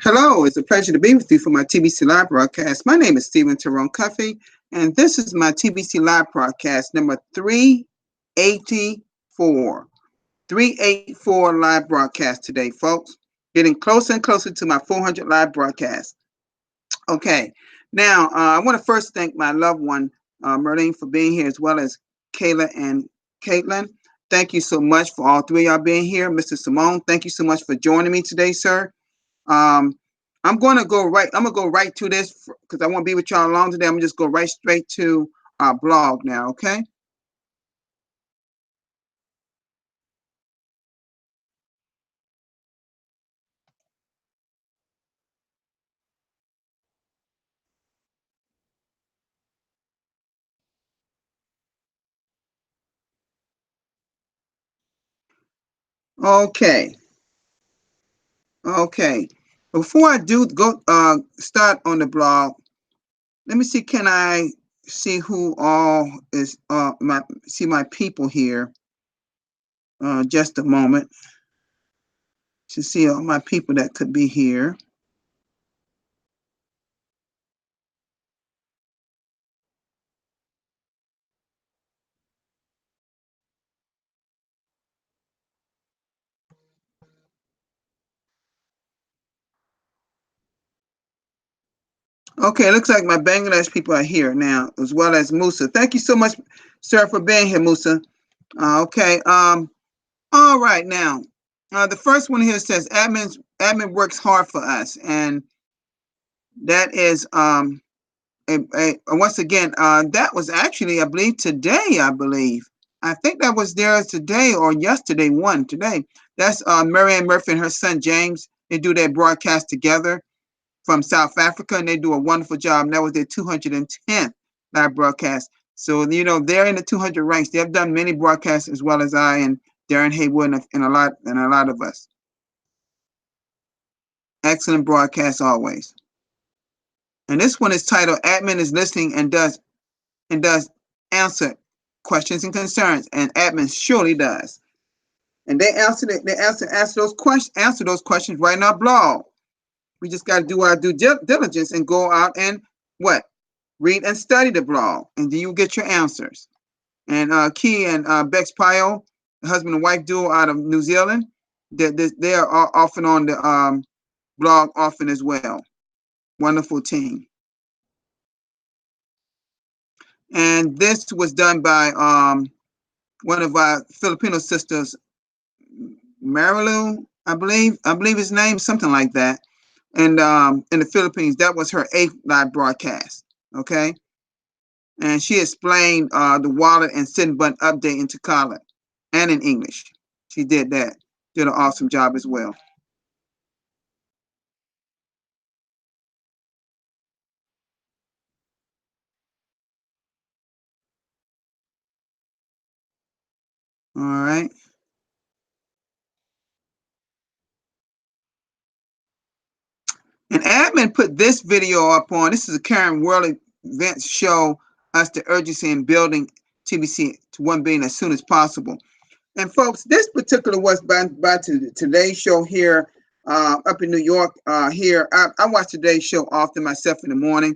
Hello, it's a pleasure to be with you for my TBC Live broadcast. My name is Stephen Tyrone Cuffey, and this is my TBC Live broadcast number 384. 384 live broadcast today, folks. Getting closer and closer to my 400 live broadcast. Okay, now I want to first thank my loved one, Merlene, for being here, as well as Kayla and Caitlin. Thank you so much for all three of y'all being here. Mr. Simone, thank you so much for joining me today, sir. I'm going to go right. I'm gonna go right to this because I won't be with y'all long today. I'm gonna just go right straight to our blog now. Okay. Okay. Okay. Before I do go start on the blog, let me see. Can I see who all is my people here? Just a moment to see all my people that could be here. Okay, it looks like my Bangladesh people are here now, as well as Musa. Thank you so much, sir, for being here, Musa. Okay. All right, now, the first one here says admin works hard for us, and that is once again that was actually, I believe, today. I think that was there today or yesterday. One today. That's Marianne Murphy and her son James. They do their broadcast together from South Africa, and they do a wonderful job. And that was their 210th live broadcast. So they're in the 200 ranks. They have done many broadcasts as well as I and Darren Haywood and a lot of us. Excellent broadcast always. And this one is titled "Admin is listening and does answer questions and concerns," and admin surely does. And they answer those questions right in our blog. We just got to do our due diligence and go out and read and study the blog, and then you get your answers. And Key and Bex Pio, husband and wife duo out of New Zealand, they are often on the blog often as well. Wonderful team. And this was done by one of our Filipino sisters, Marilu, I believe his name, something like that. And in the Philippines, that was her 8th live broadcast. Okay. And she explained the wallet and send button update in Tagalog and in English. She did that. Did an awesome job as well. All right. And admin put this video up on. This is a Karen Worley events show us the urgency in building TBC to 1 billion as soon as possible. And folks, this particular was by today's show here up in New York. Here, I watch today's show often myself in the morning,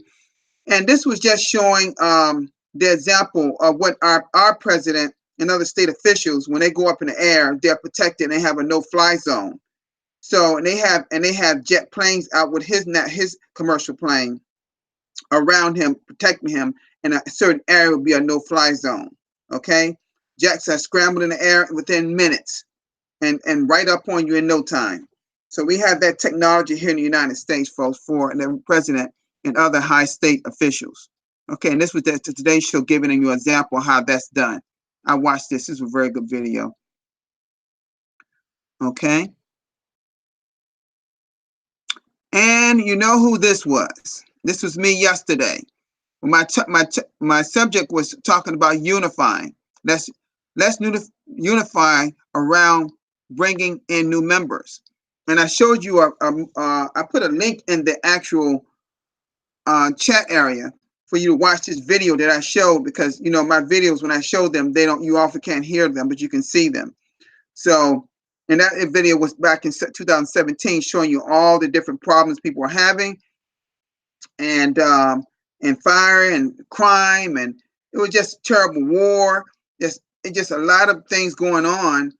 and this was just showing the example of what our president and other state officials, when they go up in the air, they're protected and they have a no-fly zone. So and they have jet planes out with his commercial plane around him, protecting him, and a certain area will be a no-fly zone. Okay, jets are scrambled in the air within minutes, and right up on you in no time. So we have that technology here in the United States, folks, for the president and other high state officials. Okay, and this was today's show, giving you an example of how that's done. I watched this. This is a very good video. Okay. And you know who this was? This was me yesterday. My subject was talking about unifying. Let's unify around bringing in new members. And I showed you I put a link in the actual chat area for you to watch this video that I showed, because my videos, when I show them, you often can't hear them, but you can see them. So And that video was back in 2017, showing you all the different problems people were having, and fire and crime, and it was just terrible war. Just a lot of things going on,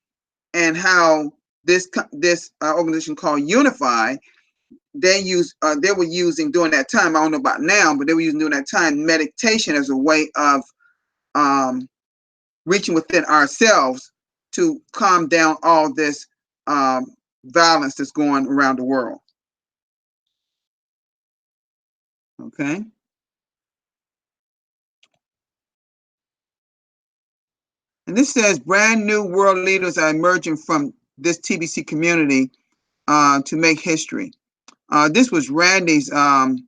and how this organization called Unify, they were using during that time. I don't know about now, but they were using during that time meditation as a way of reaching within ourselves to calm down all this violence that's going around the world. Okay. And this says brand new world leaders are emerging from this TBC community to make history. This was Randy's, and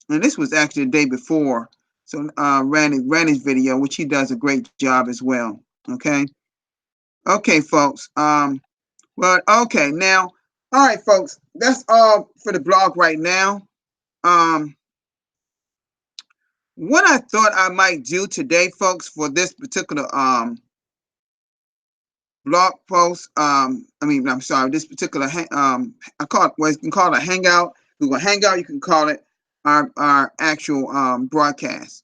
this was actually the day before. So Randy's video, which he does a great job as well. Okay. Okay, folks. Well, okay, now, all right, folks. That's all for the blog right now. What I thought I might do today, folks, for this particular blog post, I'm sorry, this particular I call it, well, you can call it a hangout, Google Hangout, you can call it our actual broadcast.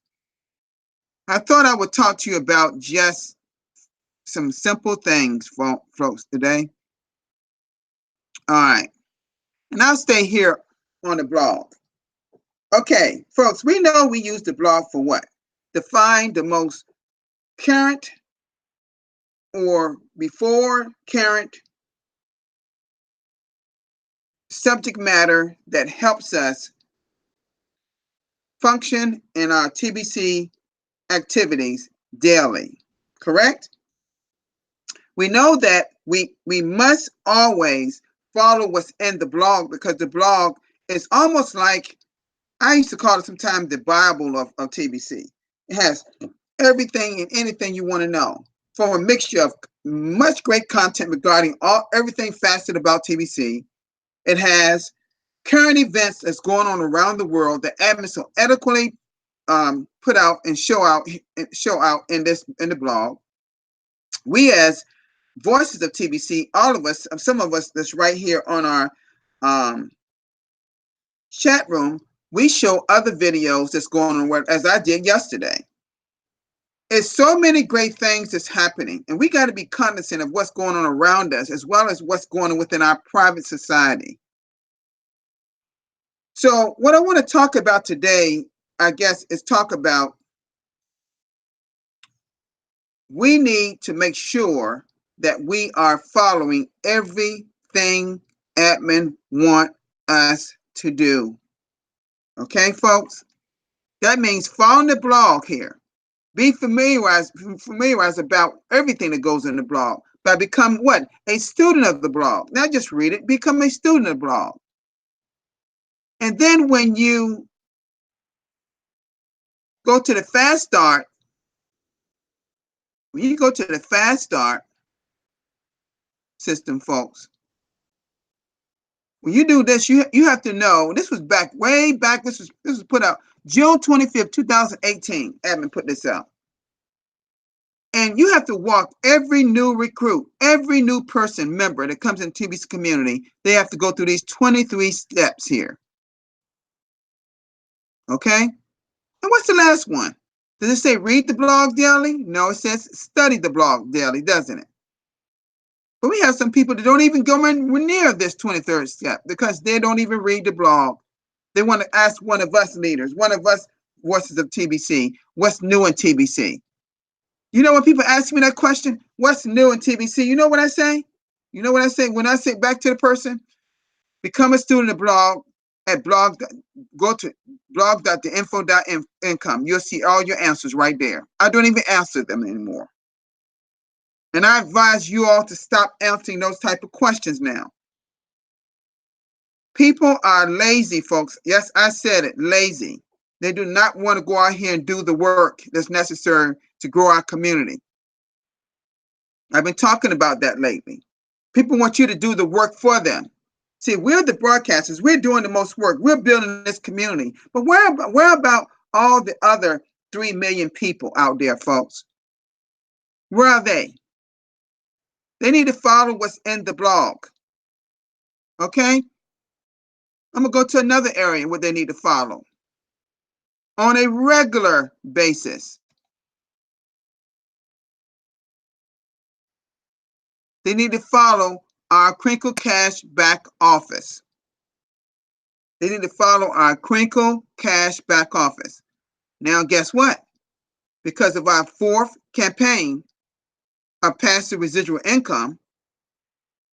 I thought I would talk to you about just some simple things, folks, today. All right, and I'll stay here on the blog. Okay, folks, we know we use the blog for what? To find the most current or before current subject matter that helps us function in our TBC activities daily, correct? We know that we must always follow what's in the blog, because the blog is almost like, I used to call it sometimes the Bible of TBC. It has everything and anything you want to know, from a mixture of much great content regarding everything facet about TBC. It has current events that's going on around the world that admin so adequately put out and show out in the blog. We, as voices of TBC, all of us, some of us that's right here on our chat room, we show other videos that's going on, as I did yesterday. It's so many great things that's happening, and we got to be cognizant of what's going on around us, as well as what's going on within our private society. So what I want to talk about today, I guess, is talk about, we need to make sure that we are following everything admin want us to do. Okay, folks? That means follow the blog here. Be familiarized about everything that goes in the blog. By become what? A student of the blog. Not just read it, become a student of the blog. And then when you go to the fast start, system, folks, when you do this, you have to know, this was way back, this was put out June 25th, 2018, admin put this out. And you have to walk every new recruit, every new member that comes in TBC community, they have to go through these 23 steps here. Okay? And what's the last one? Does it say read the blog daily? No, it says study the blog daily, doesn't it? But we have some people that don't even go near this 23rd step, because they don't even read the blog. They want to ask one of us leaders, one of us voices of TBC, what's new in TBC? You know, when people ask me that question, what's new in TBC? You know what I say? You know what I say? When I say back to the person, become a student of blog at go to blog.theinfo.income. You'll see all your answers right there. I don't even answer them anymore. And I advise you all to stop answering those type of questions now. People are lazy, folks. Yes, I said it, lazy. They do not want to go out here and do the work that's necessary to grow our community. I've been talking about that lately. People want you to do the work for them. See, we're the broadcasters. We're doing the most work. We're building this community. But where about all the other 3 million people out there, folks? Where are they? They need to follow what's in the blog. Okay? I'm going to go to another area where they need to follow on a regular basis. They need to follow our Crinkle Cash back office. They need to follow our Crinkle Cash back office. Now, guess what? Because of our fourth campaign of passive residual income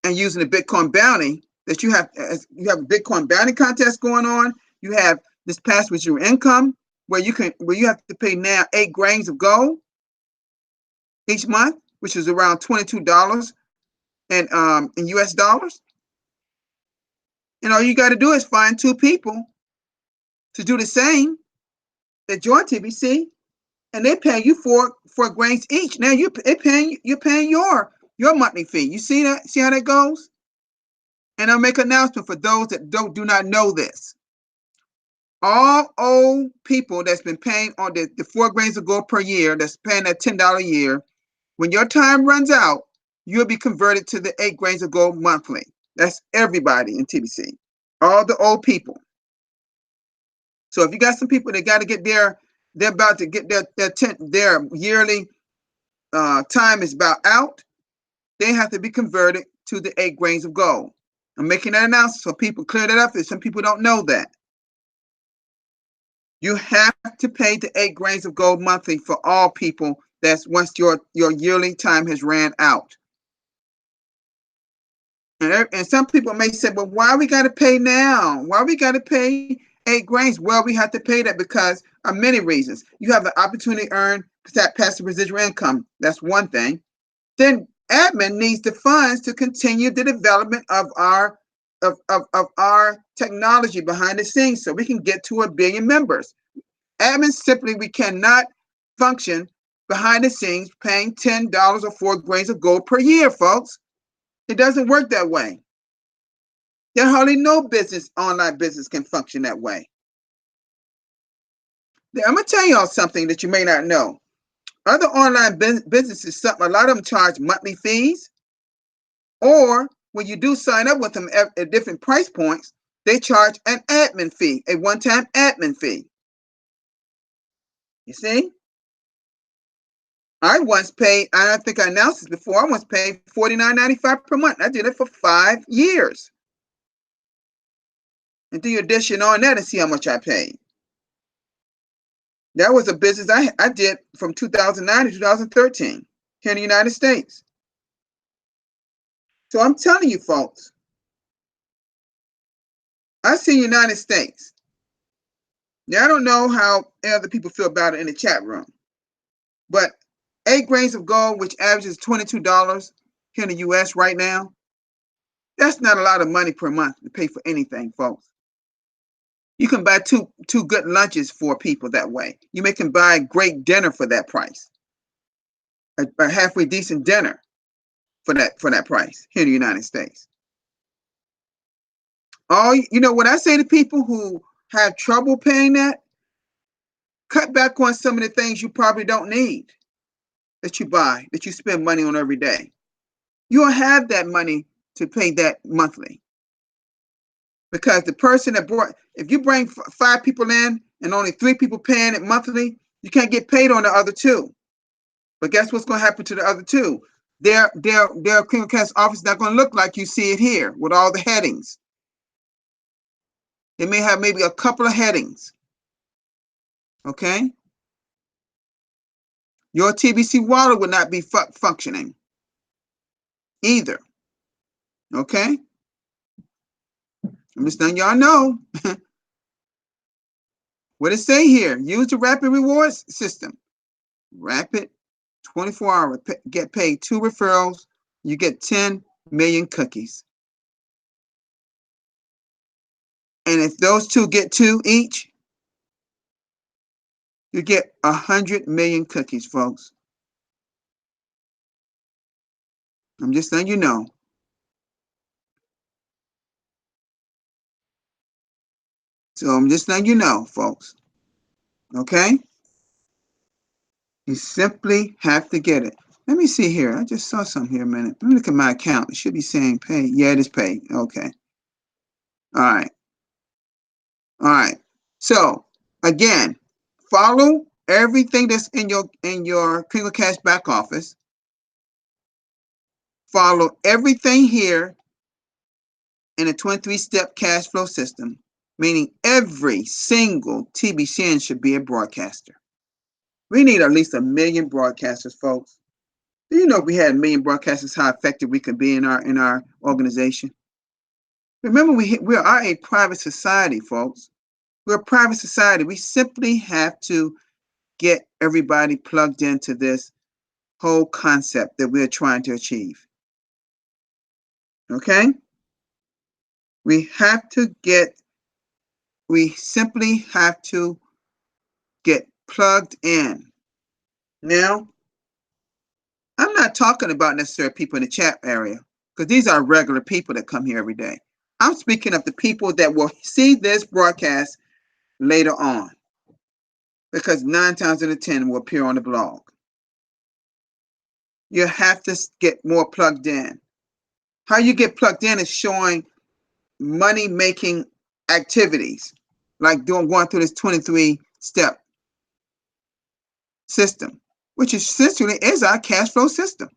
and using the Bitcoin bounty, that you have a Bitcoin bounty contest going on. You have this passive residual income where you have to pay now 8 grains of gold each month, which is around $22 in US dollars. And all you got to do is find 2 people to do the same that join TBC, and they pay you 4 grains each. Now you're paying your monthly fee. You see that? See how that goes? And I'll make an announcement for those that do not know this. All old people that's been paying on the 4 grains of gold per year, that's paying that $10 a year, when your time runs out, you'll be converted to the 8 grains of gold monthly. That's everybody in TBC, all the old people. So if you got some people that got to get they're about to get their yearly time is about out, they have to be converted to the 8 grains of gold. I'm making that announcement so people clear that up. Some people don't know that. You have to pay the 8 grains of gold monthly for all people. That's once your yearly time has ran out. And some people may say, well, why we got to pay now? Why we got to pay 8 grains? Well, we have to pay that because of many reasons. You have the opportunity to earn that passive residual income. That's one thing. Then admin needs the funds to continue the development of our technology behind the scenes so we can get to 1 billion members. Admin simply, we cannot function behind the scenes paying $10 or 4 grains of gold per year, folks. It doesn't work that way. There hardly no online business can function that way. Now, I'm going to tell y'all something that you may not know. Other online businesses, a lot of them charge monthly fees, or when you do sign up with them at different price points, they charge an admin fee, a one-time admin fee. You see? I once paid, I think I announced this before, I once paid $49.95 per month. I did it for 5 years. And do your addition on that and see how much I paid. That was a business I did from 2009 to 2013 here in the United States. So I'm telling you, folks, I see United States. Now, I don't know how other people feel about it in the chat room, but 8 grains of gold, which averages $22 here in the US right now, that's not a lot of money per month to pay for anything, folks. You can buy two good lunches for people that way. You can buy a great dinner for that price, a halfway decent dinner for that price here in the United States. What I say to people who have trouble paying that, cut back on some of the things you probably don't need that you buy, that you spend money on every day. You don't have that money to pay that monthly. Because the person if you bring 5 people in and only 3 people paying it monthly, you can't get paid on the other 2. But guess what's going to happen to the other 2? Their criminal cash office is not going to look like you see it here with all the headings. They may have maybe a couple of headings. Okay? Your TBC wallet will not be functioning either. Okay? I'm just letting y'all know. What it say here? Use the rapid rewards system. Rapid 24-hour. Get paid 2 referrals. You get 10 million cookies. And if those 2 get 2 each, you get 100 million cookies, folks. I'm just letting you know. So I'm just letting you know, folks. Okay? You simply have to get it. Let me see here. I just saw something here a minute. Let me look at my account. It should be saying paid. Yeah, it is paid. Okay. All right. All right. So again, follow everything that's in your Kringle Cash back office. Follow everything here in a 23-step cash flow system, meaning every single TBCN should be a broadcaster. We need at least 1 million broadcasters, folks. Do you know if we had 1 million broadcasters, how effective we could be in our organization? Remember, we are a private society, folks. We're a private society. We simply have to get everybody plugged into this whole concept that we're trying to achieve. Okay? We simply have to get plugged in. Now, I'm not talking about necessarily people in the chat area, because these are regular people that come here every day. I'm speaking of the people that will see this broadcast later on, because 9 times out of 10 will appear on the blog. You have to get more plugged in. How you get plugged in is showing money-making activities, like going through this 23-step system, which essentially is our cash flow system.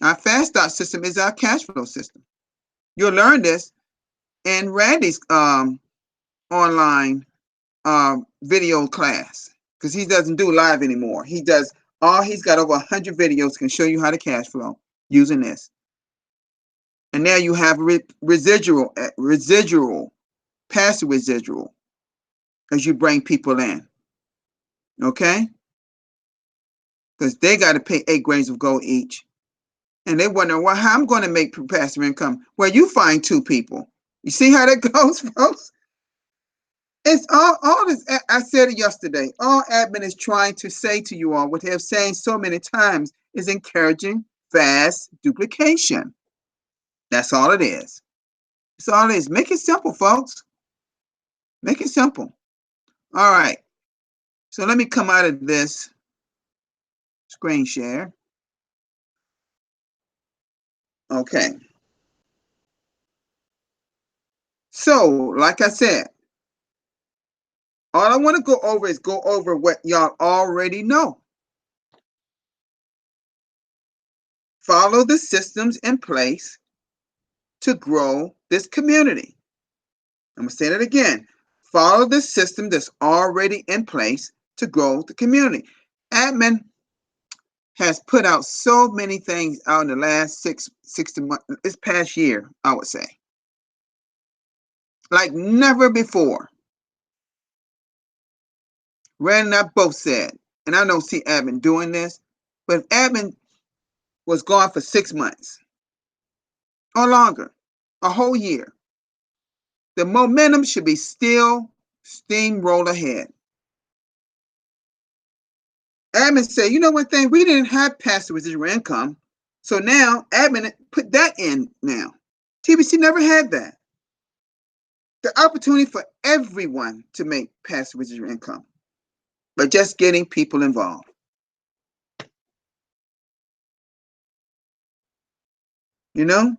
Our fast start system is our cash flow system. You'll learn this in Randy's online video class, because he doesn't do live anymore. He's got over 100 videos can show you how to cash flow using this. And now you have residual, passive residual, as you bring people in. Okay? Because they got to pay 8 grains of gold each. And they wonder, well, how I'm going to make passive income? Well, you find 2 people. You see how that goes, folks? It's all this. I said it yesterday. All admin is trying to say to you all, what they have saying so many times, is encouraging fast duplication. That's all it is. That's all it is. Make it simple, folks. Make it simple. All right. So let me come out of this screen share. Okay. So, like I said, all I want to go over what y'all already know. Follow the systems in place to grow this community. I'm going to say that again. Follow the system that's already in place to grow the community. Admin has put out so many things out in the last 60 months, this past year, I would say, like never before. Rand and I both said, and I don't see admin doing this, but if admin was gone for 6 months or longer, a whole year, the momentum should be still steamroll ahead. Admin said, you know one thing, we didn't have passive residual income, so now admin put that in now. TBC never had that. The opportunity for everyone to make passive residual income, but just getting people involved. You know?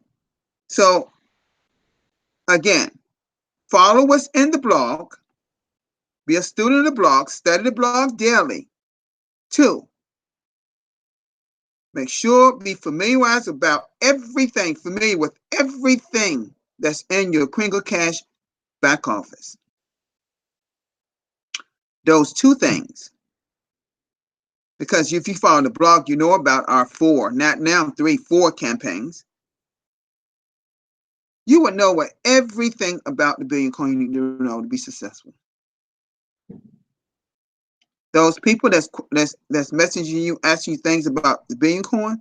So, again, follow what's in the blog, be a student of the blog, study the blog daily. 2, make sure be familiarized familiar with everything that's in your Kringle Cash back office. Those 2 things. Because if you follow the blog, you know about our 4 campaigns. You would know what everything about the Billion Coin you need to know to be successful. Those people that's messaging you, asking you things about the Billion Coin,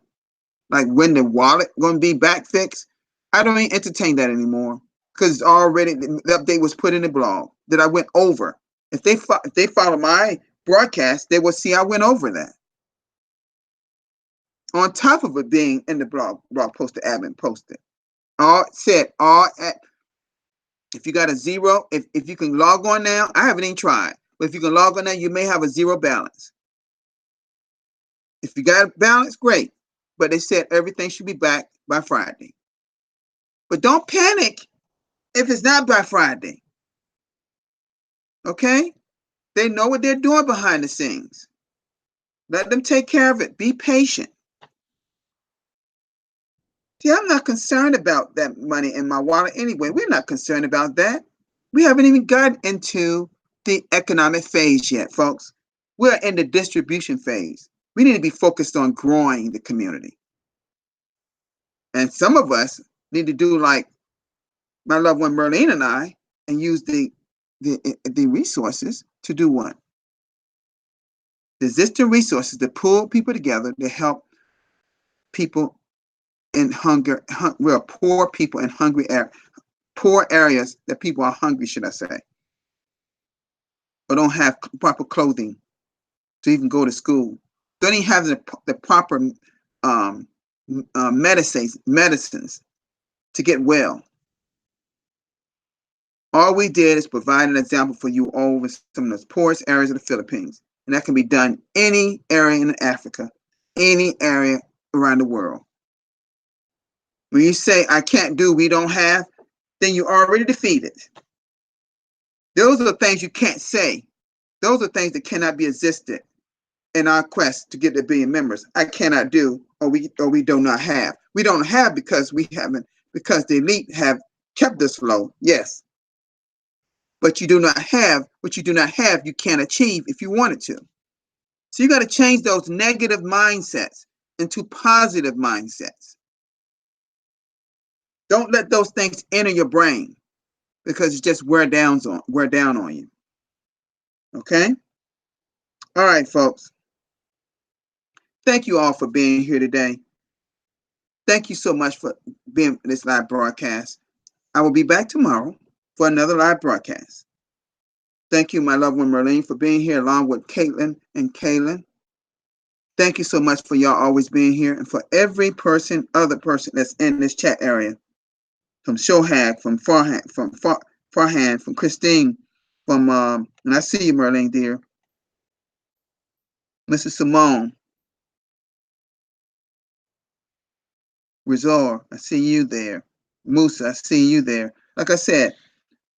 like when the wallet going to be back fixed, I don't even entertain that anymore, because already the update was put in the blog that I went over. If they follow my broadcast, they will see I went over that. On top of it being in the blog post the admin posted. If you got a 0, if you can log on now, I haven't even tried, but if you can log on now, you may have a 0 balance. If you got a balance, great. But they said everything should be back by Friday. But don't panic if it's not by Friday. Okay? They know what they're doing behind the scenes. Let them take care of it. Be patient. See, I'm not concerned about that money in my wallet anyway. We're not concerned about that. We haven't even gotten into the economic phase yet, folks. We're in the distribution phase. We need to be focused on growing the community. And some of us need to do like my loved one Merlene and I, and use the resources to do what? The existing resources to pull people together to help people in hunger. We're poor people in poor areas that people are hungry, should I say, or don't have proper clothing to even go to school. Don't even have the proper medicines to get well. All we did is provide an example for you all with some of the poorest areas of the Philippines. And that can be done any area in Africa, any area around the world. When you say, I can't do, we don't have, then you're already defeated. Those are the things you can't say. Those are things that cannot be existed in our quest to get the billion members. I cannot do, or we do not have. We don't have because we haven't, because the elite have kept us low. Yes. But you do not have what you do not have, you can't achieve if you wanted to. So you got to change those negative mindsets into positive mindsets. Don't let those things enter your brain because it just wear down on you. Okay? All right, folks. Thank you all for being here today. Thank you so much for being in this live broadcast. I will be back tomorrow for another live broadcast. Thank you, my loved one Merlene, for being here along with Caitlin and Kaylin. Thank you so much for y'all always being here, and for every other person that's in this chat area. From Shohag, from Farhan, from Christine, from and I see you, Merlene, dear. Mrs. Simone, Rizor, I see you there. Musa, I see you there. Like I said,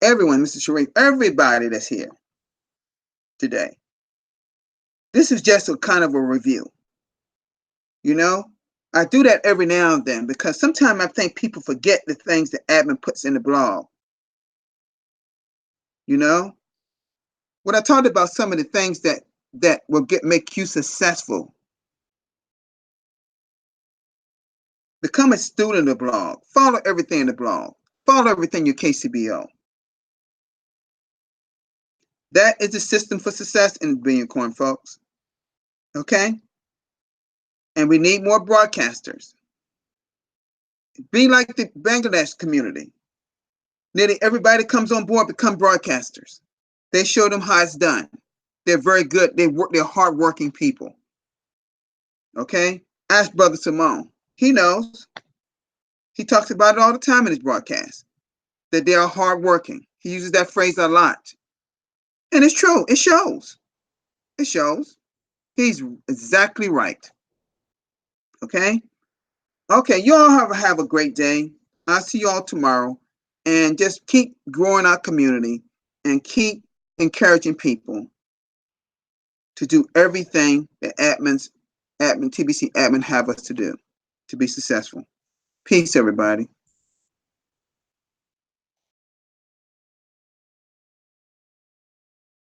everyone, Mr. Sharif, everybody that's here today. This is just a kind of a review. You know, I do that every now and then because sometimes I think people forget the things that admin puts in the blog. You know, when I talked about some of the things that will make you successful, become a student of the blog. Follow everything in the blog. Follow everything your KCBO. That is the system for success in Billion Coin, folks. Okay? And we need more broadcasters. Be like the Bangladesh community. Nearly everybody comes on board become broadcasters. They show them how it's done. They're very good. They're hardworking people. Okay? Ask Brother Simone. He knows. He talks about it all the time in his broadcast. That they are hardworking. He uses that phrase a lot. And it's true. It shows. It shows. He's exactly right. Okay? Okay, you all have a great day. I'll see you all tomorrow. And just keep growing our community and keep encouraging people to do everything that TBC admin have us to do to be successful. Peace, everybody.